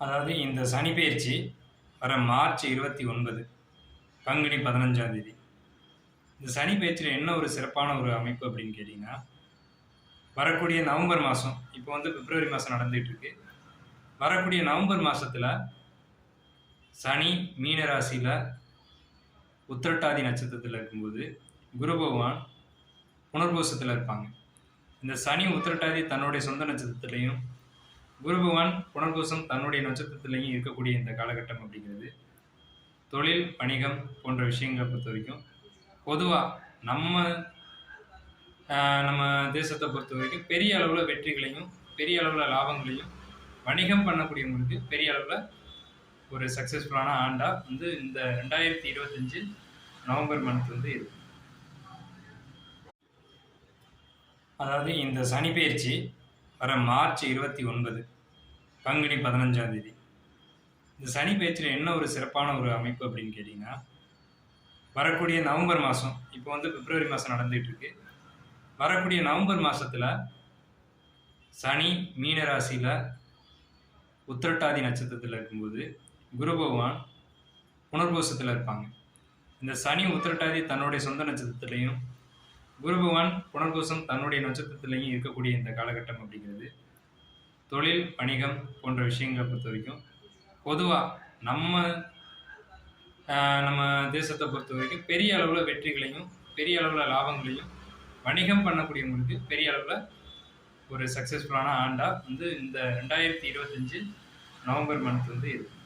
அதாவது இந்த சனி பெயர்ச்சி வர மார்ச் 29 பங்குனி 15ஆம் தேதி. இந்த சனி பெயர்ச்சியில் என்ன ஒரு சிறப்பான ஒரு அமைப்பு அப்படின்னு கேட்டிங்கன்னா, வரக்கூடிய நவம்பர் மாதம், இப்போ வந்து பிப்ரவரி மாதம் நடந்துகிட்டு இருக்கு. வரக்கூடிய நவம்பர் மாதத்தில் சனி மீன ராசியில் உத்திரட்டாதி நட்சத்திரத்தில் இருக்கும்போது குரு பகவான் புனர்பூசத்தில் இருப்பாங்க. இந்த சனி உத்திரட்டாதி தன்னுடைய சொந்த நட்சத்திரத்திலையும் குரு பகவான் புனர்பூசம் தன்னுடைய நட்சத்திரத்திலையும் இருக்கக்கூடிய இந்த காலகட்டம் அப்படிங்கிறது தொழில் வணிகம் போன்ற விஷயங்களை பொறுத்த வரைக்கும் பொதுவாக நம்ம தேசத்தை பொறுத்த வரைக்கும் பெரிய அளவில் வெற்றிகளையும் பெரிய அளவில் லாபங்களையும் வணிகம் பண்ணக்கூடியவங்களுக்கு பெரிய அளவில் ஒரு சக்ஸஸ்ஃபுல்லான ஆண்டாக வந்து இந்த 2025 நவம்பர் மந்த் வந்து இருக்கு. அதாவது இந்த சனி பெயர்ச்சி வர மார்ச் 29 பங்குனி 15ஆம் தேதி. இந்த சனி பெயர்ச்சியில் என்ன ஒரு சிறப்பான ஒரு அமைப்பு அப்படின்னு கேட்டிங்கன்னா, வரக்கூடிய நவம்பர் மாதம், இப்போ வந்து பிப்ரவரி மாதம் நடந்துகிட்டு இருக்கு. வரக்கூடிய நவம்பர் மாதத்தில் சனி மீன ராசியில் உத்திரட்டாதி நட்சத்திரத்தில் இருக்கும்போது குரு பகவான் புனர்பூசத்தில் இருப்பாங்க. இந்த சனி உத்திரட்டாதி தன்னுடைய சொந்த நட்சத்திரத்திலையும் குரு பகவான் புனர்பூசம் தன்னுடைய நட்சத்திரத்திலையும் இருக்கக்கூடிய இந்த காலகட்டம் அப்படிங்கிறது தொழில் வணிகம் போன்ற விஷயங்களை பொறுத்த வரைக்கும் பொதுவாக நம்ம தேசத்தை பொறுத்த வரைக்கும் பெரிய அளவில் வெற்றிகளையும் பெரிய அளவில் லாபங்களையும் வணிகம் பண்ணக்கூடியவங்களுக்கு பெரிய அளவில் ஒரு சக்ஸஸ்ஃபுல்லான ஆண்டாக வந்து இந்த 2025 நவம்பர் மந்த் வந்து இருக்கு.